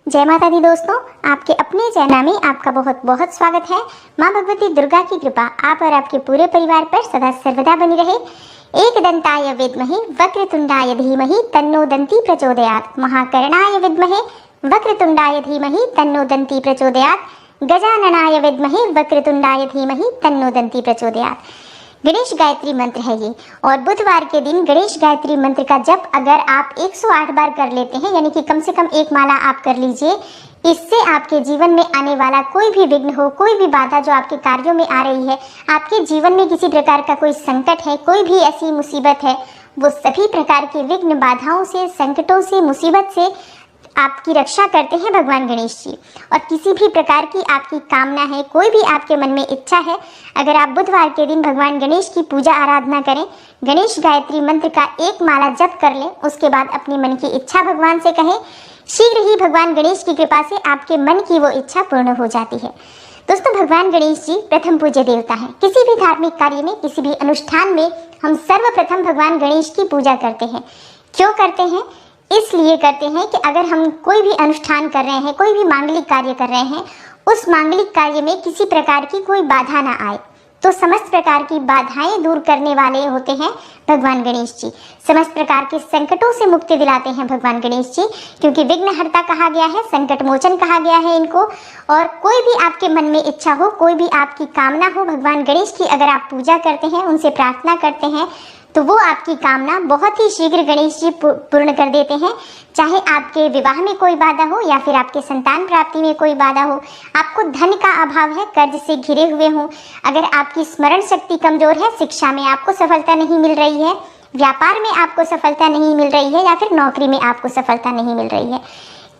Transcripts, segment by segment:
जय माता दी दोस्तों, आपके अपने चैनल में आपका बहुत बहुत स्वागत है। माँ भगवती दुर्गा की कृपा आप और आपके पूरे परिवार पर सदा सर्वदा बनी रहे। एकदंताय विद्महे वक्रतुंडाय धीमहि तन्नो दंती प्रचोदयात्। महाकर्णाय विद्महे वक्रतुंडाय धीमहि तन्नो दंती प्रचोदयात्। गजाननाय विद्महे वक्रतुंडाय धीमहि तन्नो दंती प्रचोदयात्। गणेश गायत्री मंत्र है ये, और बुधवार के दिन गणेश गायत्री मंत्र का जप अगर आप 108 बार कर लेते हैं, यानी कि कम से कम एक माला आप कर लीजिए, इससे आपके जीवन में आने वाला कोई भी विघ्न हो, कोई भी बाधा जो आपके कार्यों में आ रही है, आपके जीवन में किसी प्रकार का कोई संकट है, कोई भी ऐसी मुसीबत है, वो सभी प्रकार के विघ्न, बाधाओं से, संकटों से, मुसीबत से आपकी रक्षा करते हैं भगवान गणेश जी। और किसी भी प्रकार की आपकी कामना है, कोई भी आपके मन में इच्छा है, अगर आप बुधवार के दिन भगवान गणेश की पूजा आराधना करें, गणेश गायत्री मंत्र का एक माला जप कर लें, उसके बाद अपने मन की इच्छा भगवान से कहें, शीघ्र ही भगवान गणेश की कृपा से आपके मन की वो इच्छा पूर्ण हो जाती है। दोस्तों, भगवान गणेश जी प्रथम पूज्य देवता हैं। किसी भी धार्मिक कार्य में, किसी भी अनुष्ठान में हम सर्वप्रथम भगवान गणेश की पूजा करते हैं। क्यों करते हैं? इसलिए करते हैं कि अगर हम कोई भी अनुष्ठान कर रहे हैं, कोई भी मांगलिक कार्य कर रहे हैं, उस मांगलिक कार्य में किसी प्रकार की कोई बाधा ना आए, तो समस्त प्रकार की बाधाएं दूर करने वाले होते हैं भगवान गणेश जी। समस्त प्रकार के संकटों से मुक्ति दिलाते हैं भगवान गणेश जी, क्योंकि विघ्नहर्ता कहा गया है, संकट मोचन कहा गया है इनको। और कोई भी आपके मन में इच्छा हो, कोई भी आपकी कामना हो, भगवान गणेश की अगर आप पूजा करते हैं, उनसे प्रार्थना करते हैं, तो वो आपकी कामना बहुत ही शीघ्र गणेश जी पूर्ण कर देते हैं। चाहे आपके विवाह में कोई बाधा हो, या फिर आपके संतान प्राप्ति में कोई बाधा हो, आपको धन का अभाव है, कर्ज से घिरे हुए हों, अगर आपकी स्मरण शक्ति कमजोर है, शिक्षा में आपको सफलता नहीं मिल रही है, व्यापार में आपको सफलता नहीं मिल रही है, या फिर नौकरी में आपको सफलता नहीं मिल रही है,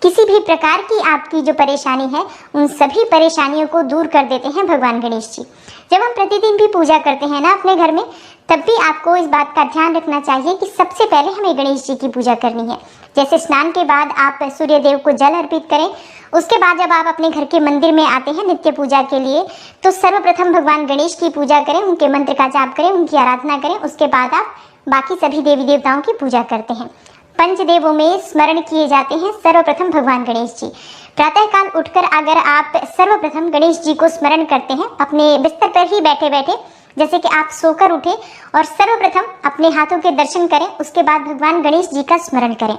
किसी भी प्रकार की आपकी जो परेशानी है, उन सभी परेशानियों को दूर कर देते हैं भगवान गणेश जी। जब हम प्रतिदिन भी पूजा करते हैं ना अपने घर में, तब भी आपको इस बात का ध्यान रखना चाहिए कि सबसे पहले हमें गणेश जी की पूजा करनी है। जैसे स्नान के बाद आप सूर्य देव को जल अर्पित करें, उसके बाद जब आप अपने घर के मंदिर में आते हैं नित्य पूजा के लिए, तो सर्वप्रथम भगवान गणेश की पूजा करें, उनके मंत्र का जाप करें, उनकी आराधना करें। उसके बाद आप बाकी सभी देवी देवताओं की पूजा करते हैं। पंचदेवों में स्मरण किए जाते हैं सर्वप्रथम भगवान गणेश जी। प्रातःकाल उठकर अगर आप सर्वप्रथम गणेश जी को स्मरण करते हैं, अपने बिस्तर पर ही बैठे बैठे, जैसे कि आप सोकर उठे और सर्वप्रथम अपने हाथों के दर्शन करें, उसके बाद भगवान गणेश जी का स्मरण करें,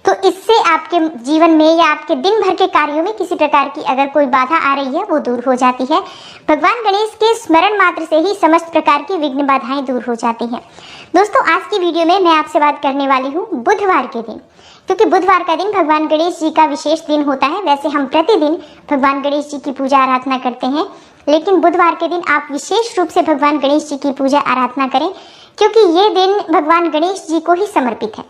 तो इससे आपके जीवन में या आपके दिन भर के कार्यों में किसी प्रकार की अगर कोई बाधा आ रही है, वो दूर हो जाती है। भगवान गणेश के स्मरण मात्र से ही समस्त प्रकार की विघ्न बाधाएं दूर हो जाती हैं। दोस्तों, आज की वीडियो में मैं आपसे बात करने वाली हूँ बुधवार के दिन, क्योंकि बुधवार का दिन भगवान गणेश जी का विशेष दिन होता है। वैसे हम प्रतिदिन भगवान गणेश जी की पूजा आराधना करते हैं, लेकिन बुधवार के दिन आप विशेष रूप से भगवान गणेश जी की पूजा आराधना करें, क्योंकि ये दिन भगवान गणेश जी को ही समर्पित है।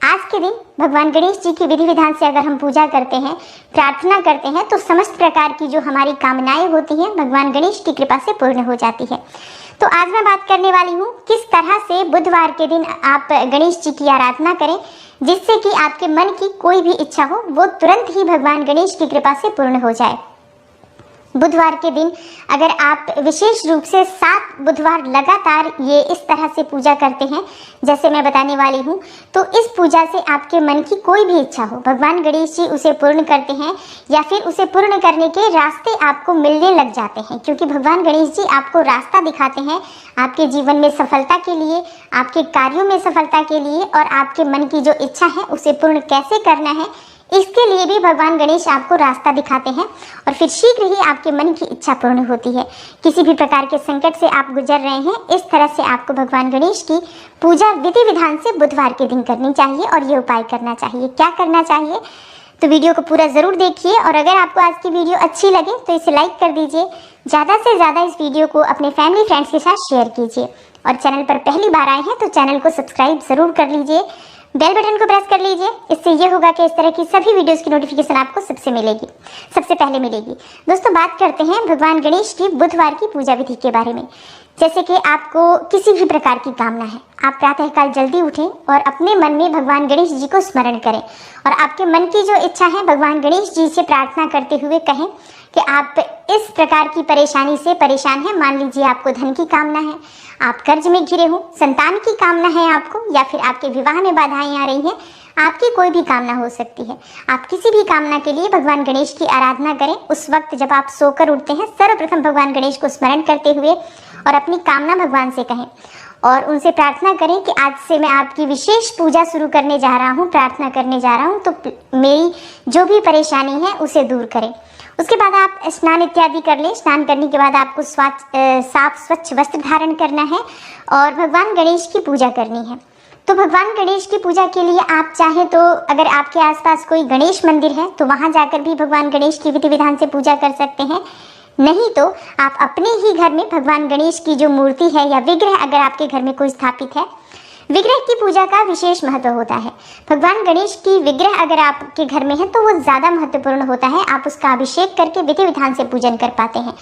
आज के दिन भगवान गणेश जी की विधि विधान से अगर हम पूजा करते हैं, प्रार्थना करते हैं, तो समस्त प्रकार की जो हमारी कामनाएं होती हैं भगवान गणेश की कृपा से पूर्ण हो जाती है। तो आज मैं बात करने वाली हूँ किस तरह से बुधवार के दिन आप गणेश जी की आराधना करें, जिससे कि आपके मन की कोई भी इच्छा हो, वो तुरंत ही भगवान गणेश की कृपा से पूर्ण हो जाए। बुधवार के दिन अगर आप विशेष रूप से 7 बुधवार लगातार ये इस तरह से पूजा करते हैं जैसे मैं बताने वाली हूँ, तो इस पूजा से आपके मन की कोई भी इच्छा हो, भगवान गणेश जी उसे पूर्ण करते हैं, या फिर उसे पूर्ण करने के रास्ते आपको मिलने लग जाते हैं, क्योंकि भगवान गणेश जी आपको रास्ता दिखाते हैं आपके जीवन में सफलता के लिए, आपके कार्यों में सफलता के लिए, और आपके मन की जो इच्छा है उसे पूर्ण कैसे करना है, इसके लिए भी भगवान गणेश आपको रास्ता दिखाते हैं, और फिर शीघ्र ही आपके मन की इच्छा पूर्ण होती है। किसी भी प्रकार के संकट से आप गुजर रहे हैं, इस तरह से आपको भगवान गणेश की पूजा विधि विधान से बुधवार के दिन करनी चाहिए, और ये उपाय करना चाहिए। क्या करना चाहिए? तो वीडियो को पूरा ज़रूर देखिए, और अगर आपको आज की वीडियो अच्छी लगे तो इसे लाइक कर दीजिए। ज़्यादा से ज़्यादा इस वीडियो को अपने फैमिली फ्रेंड्स के साथ शेयर कीजिए, और चैनल पर पहली बार आए हैं तो चैनल को सब्सक्राइब ज़रूर कर लीजिए, बेल बटन को प्रेस कर लीजिए। इससे ये होगा कि इस तरह की सभी वीडियोस की नोटिफिकेशन आपको सबसे पहले मिलेगी। दोस्तों, बात करते हैं भगवान गणेश की बुधवार की पूजा विधि के बारे में। जैसे कि आपको किसी भी प्रकार की कामना है, आप प्रातःकाल जल्दी उठें और अपने मन में भगवान गणेश जी को स्मरण करें, और आपके मन की जो इच्छा है भगवान गणेश जी से प्रार्थना करते हुए कहें कि आप इस प्रकार की परेशानी से परेशान हैं। मान लीजिए आपको धन की कामना है, आप कर्ज में घिरे हो, संतान की कामना है आपको, या फिर आपके विवाह में बाधाएं आ रही हैं, आपकी कोई भी कामना हो सकती है। आप किसी भी कामना के लिए भगवान गणेश की आराधना करें। उस वक्त जब आप सोकर उठते हैं, सर्वप्रथम भगवान गणेश को स्मरण करते हुए और अपनी कामना भगवान से कहें और उनसे प्रार्थना करें कि आज से मैं आपकी विशेष पूजा शुरू करने जा रहा हूँ, प्रार्थना करने जा रहा हूँ, तो मेरी जो भी परेशानी है उसे दूर करें। उसके बाद आप स्नान इत्यादि कर लें। स्नान करने के बाद आपको साफ स्वच्छ वस्त्र धारण करना है और भगवान गणेश की पूजा करनी है। तो भगवान गणेश की पूजा के लिए आप चाहें तो अगर आपके आसपास कोई गणेश मंदिर है तो वहाँ जाकर भी भगवान गणेश की विधि विधान से पूजा कर सकते हैं। नहीं तो आप अपने ही घर में भगवान गणेश की जो मूर्ति है या विग्रह अगर आपके घर में कोई स्थापित है, विग्रह की पूजा का विशेष महत्व होता है। भगवान गणेश की विग्रह अगर आपके घर में है तो वो ज़्यादा महत्वपूर्ण होता है। आप उसका अभिषेक करके विधि विधान से पूजन कर पाते हैं।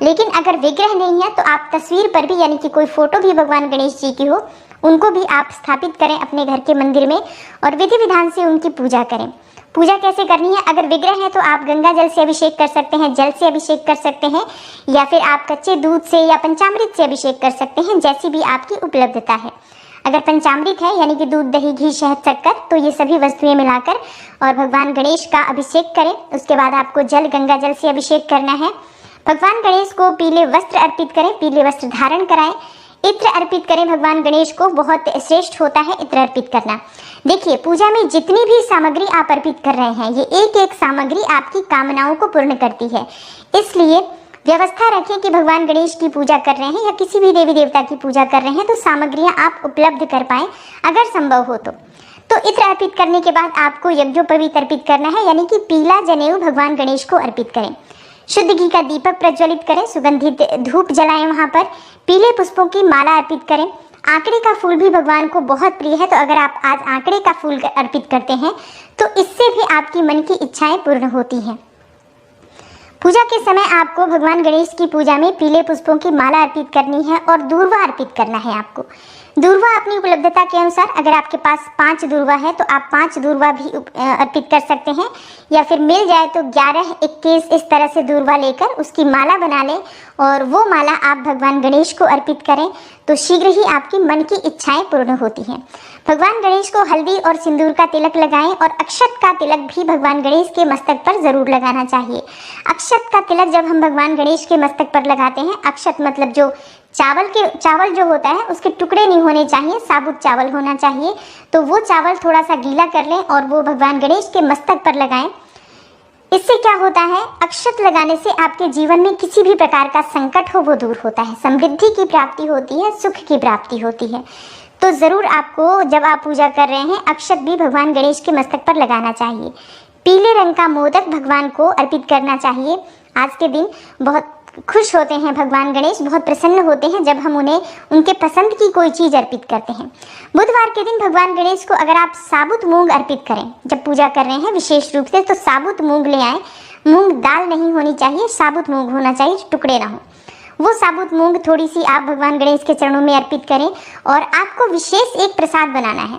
लेकिन अगर विग्रह नहीं है तो आप तस्वीर पर भी, यानी कि कोई फोटो भी भगवान गणेश जी की हो, उनको भी आप स्थापित करें अपने घर के मंदिर में और विधि विधान से उनकी पूजा करें। पूजा कैसे करनी है? अगर विग्रह है तो आप गंगा जल से अभिषेक कर सकते हैं, जल से अभिषेक कर सकते हैं, या फिर आप कच्चे दूध से या पंचामृत से अभिषेक कर सकते हैं, जैसी भी आपकी उपलब्धता है। अगर पंचामृत है यानी कि दूध, दही, घी, शहद, शक्कर, तो ये सभी वस्तुएं मिलाकर और भगवान गणेश का अभिषेक करें। उसके बाद आपको जल, गंगा जल से अभिषेक करना है। भगवान गणेश को पीले वस्त्र अर्पित करें, पीले वस्त्र धारण कराएं। इत्र अर्पित करें भगवान गणेश को, बहुत श्रेष्ठ होता है इत्र अर्पित करना। देखिए, पूजा में जितनी भी सामग्री आप अर्पित कर रहे हैं, ये एक एक सामग्री आपकी कामनाओं को पूर्ण करती है। इसलिए व्यवस्था रखें कि भगवान गणेश की पूजा कर रहे हैं या किसी भी देवी देवता की पूजा कर रहे हैं तो सामग्रियां आप उपलब्ध कर पाएं अगर संभव हो तो इत्र अर्पित करने के बाद आपको यज्ञोपवीत अर्पित करना है, यानी कि पीला जनेऊ भगवान गणेश को अर्पित करें। शुद्ध घी का दीपक प्रज्वलित करें, सुगंधित धूप जलाएं, वहां पर पीले पुष्पों की माला अर्पित करें। आंकड़े का फूल भी भगवान को बहुत प्रिय है, तो अगर आप आज आंकड़े का फूल अर्पित करते हैं तो इससे भी आपकी मन की इच्छाएं पूर्ण होती हैं। पूजा के समय आपको भगवान गणेश की पूजा में पीले पुष्पों की माला अर्पित करनी है और दूर्वा अर्पित करना है आपको। दूर्वा अपनी उपलब्धता के अनुसार, अगर आपके पास 5 दूर्वा है तो आप 5 दूर्वा भी अर्पित कर सकते हैं, या फिर मिल जाए तो 11, 21 इस तरह से दूर्वा लेकर उसकी माला बना लें और वो माला आप भगवान गणेश को अर्पित करें तो शीघ्र ही आपकी मन की इच्छाएं पूर्ण होती हैं। भगवान गणेश को हल्दी और सिंदूर का तिलक लगाएं और अक्षत का तिलक भी भगवान गणेश के मस्तक पर जरूर लगाना चाहिए। अक्षत का तिलक जब हम भगवान गणेश के मस्तक पर लगाते हैं, अक्षत मतलब जो चावल जो होता है उसके टुकड़े नहीं होने चाहिए, साबुत चावल होना चाहिए। तो वो चावल थोड़ा सा गीला कर लें और वो भगवान गणेश के मस्तक पर लगाएं। इससे क्या होता है, अक्षत लगाने से आपके जीवन में किसी भी प्रकार का संकट हो वो दूर होता है, समृद्धि की प्राप्ति होती है, सुख की प्राप्ति होती है। तो ज़रूर आपको जब आप पूजा कर रहे हैं अक्षत भी भगवान गणेश के मस्तक पर लगाना चाहिए। पीले रंग का मोदक भगवान को अर्पित करना चाहिए। आज के दिन बहुत खुश होते हैं भगवान गणेश, बहुत प्रसन्न होते हैं जब हम उन्हें उनके पसंद की कोई चीज़ अर्पित करते हैं। बुधवार के दिन भगवान गणेश को अगर आप साबुत मूंग अर्पित करें, जब पूजा कर रहे हैं विशेष रूप से, तो साबुत मूंग ले आएँ। मूंग दाल नहीं होनी चाहिए, साबुत मूंग होना चाहिए, टुकड़े ना हो। वो साबुत मूंग थोड़ी सी आप भगवान गणेश के चरणों में अर्पित करें और आपको विशेष एक प्रसाद बनाना है।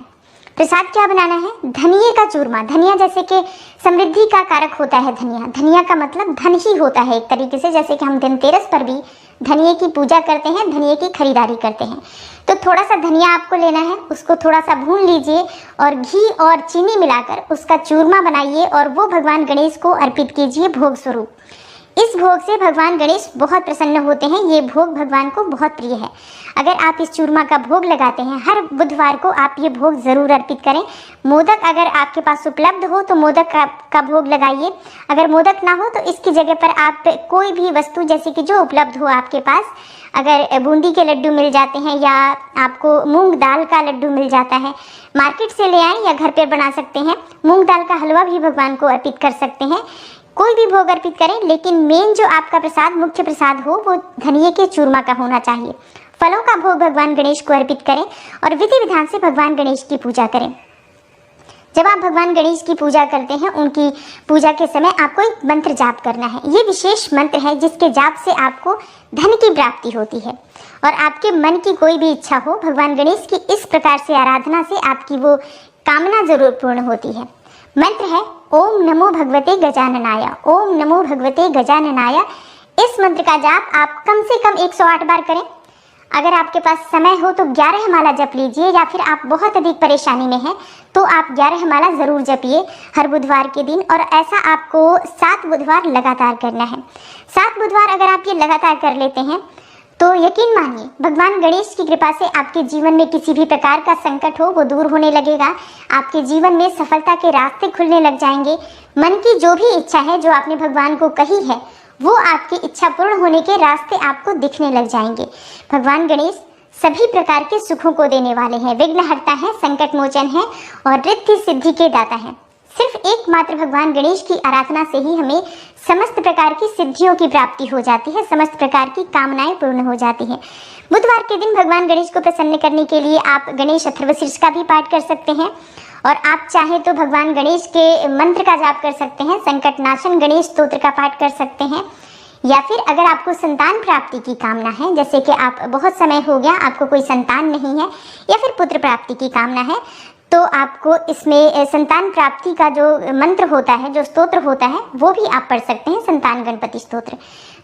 प्रसाद क्या बनाना है? धनिये का चूरमा। धनिया जैसे कि समृद्धि का कारक होता है। धनिया का मतलब धन ही होता है एक तरीके से, जैसे कि हम धनतेरस पर भी धनिये की पूजा करते हैं, धनिये की खरीदारी करते हैं। तो थोड़ा सा धनिया आपको लेना है, उसको थोड़ा सा भून लीजिए और घी और चीनी मिलाकर उसका चूरमा बनाइए और वो भगवान गणेश को अर्पित कीजिए भोग स्वरूप। इस भोग से भगवान गणेश बहुत प्रसन्न होते हैं। ये भोग भगवान को बहुत प्रिय है। अगर आप इस चूरमा का भोग लगाते हैं, हर बुधवार को आप ये भोग ज़रूर अर्पित करें। मोदक अगर आपके पास उपलब्ध हो तो मोदक का भोग लगाइए। अगर मोदक ना हो तो इसकी जगह पर आप कोई भी वस्तु जैसे कि जो उपलब्ध हो आपके पास, अगर बूंदी के लड्डू मिल जाते हैं या आपको मूंग दाल का लड्डू मिल जाता है, मार्केट से ले आएँ या घर पर बना सकते हैं। मूंग दाल का हलवा भी भगवान को अर्पित कर सकते हैं। कोई भी भोग अर्पित करें, लेकिन मेन जो आपका प्रसाद, मुख्य प्रसाद हो, वो धनिये के चूरमा का होना चाहिए। फलों का भोग भगवान गणेश को अर्पित करें और विधि विधान से भगवान गणेश की पूजा करें। जब आप भगवान गणेश की पूजा करते हैं, उनकी पूजा के समय आपको एक मंत्र जाप करना है। ये विशेष मंत्र है जिसके जाप से आपको धन की प्राप्ति होती है और आपके मन की कोई भी इच्छा हो, भगवान गणेश की इस प्रकार से आराधना से आपकी वो कामना जरूर पूर्ण होती है। मंत्र है ओम नमो भगवते गजाननाय। ओम नमो भगवते गजाननाय। इस मंत्र का जाप आप कम से कम 108 बार करें। अगर आपके पास समय हो तो 11 माला जप लीजिए, या फिर आप बहुत अधिक परेशानी में हैं तो आप 11 माला ज़रूर जपिए हर बुधवार के दिन। और ऐसा आपको 7 बुधवार लगातार करना है। 7 बुधवार अगर आप ये लगातार कर लेते हैं तो यकीन मानिए भगवान गणेश की कृपा से आपके जीवन में किसी भी प्रकार का संकट हो वो दूर होने लगेगा। आपके जीवन में सफलता के रास्ते खुलने लग जाएंगे। मन की जो भी इच्छा है, जो आपने भगवान को कही है, वो आपकी इच्छा पूर्ण होने के रास्ते आपको दिखने लग जाएंगे। भगवान गणेश सभी प्रकार के सुखों को देने वाले हैं, विघ्नहर्ता है, संकट मोचन है और रिद्धि सिद्धि के दाता है। सिर्फ एकमात्र भगवान गणेश की आराधना से ही हमें समस्त प्रकार की सिद्धियों की प्राप्ति हो जाती है, समस्त प्रकार की कामनाएं पूर्ण हो जाती हैं। बुधवार के दिन भगवान गणेश को प्रसन्न करने के लिए आप गणेश अथर्वशीर्ष का भी पाठ कर सकते हैं, और आप चाहें तो भगवान गणेश के मंत्र का जाप कर सकते हैं, संकट नाशन गणेश स्तोत्र का पाठ कर सकते हैं। या फिर अगर आपको संतान प्राप्ति की कामना है, जैसे कि आप बहुत समय हो गया आपको कोई संतान नहीं है, या फिर पुत्र प्राप्ति की कामना है, तो आपको इसमें संतान प्राप्ति का जो मंत्र होता है, जो स्तोत्र होता है, वो भी आप पढ़ सकते हैं, संतान गणपति स्तोत्र।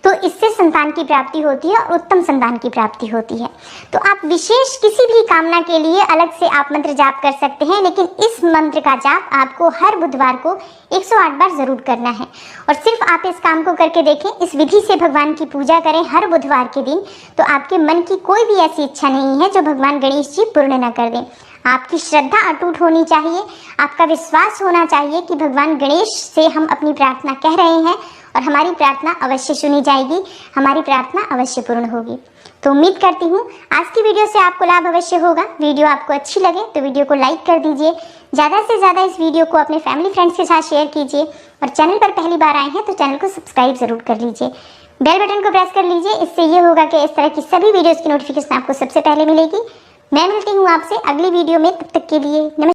तो इससे संतान की प्राप्ति होती है और उत्तम संतान की प्राप्ति होती है। तो आप विशेष किसी भी कामना के लिए अलग से आप मंत्र जाप कर सकते हैं, लेकिन इस मंत्र का जाप आपको हर बुधवार को 108 बार जरूर करना है। और सिर्फ आप इस काम को करके देखें, इस विधि से भगवान की पूजा करें हर बुधवार के दिन, तो आपके मन की कोई भी ऐसी इच्छा नहीं है जो भगवान गणेश जी पूर्ण न कर दें। आपकी श्रद्धा अटूट होनी चाहिए, आपका विश्वास होना चाहिए कि भगवान गणेश से हम अपनी प्रार्थना कह रहे हैं और हमारी प्रार्थना अवश्य सुनी जाएगी, हमारी प्रार्थना अवश्य पूर्ण होगी। तो उम्मीद करती हूँ आज की वीडियो से आपको लाभ अवश्य होगा। वीडियो आपको अच्छी लगे तो वीडियो को लाइक कर दीजिए, ज़्यादा से ज़्यादा इस वीडियो को अपने फैमिली फ्रेंड्स के साथ शेयर कीजिए, और चैनल पर पहली बार आए हैं तो चैनल को सब्सक्राइब जरूर कर लीजिए, बेल बटन को प्रेस कर लीजिए। इससे ये होगा कि इस तरह की सभी वीडियोज़ की नोटिफिकेशन आपको सबसे पहले मिलेगी। मैं मिलती हूँ आपसे अगली वीडियो में, तब तक के लिए नमस्कार।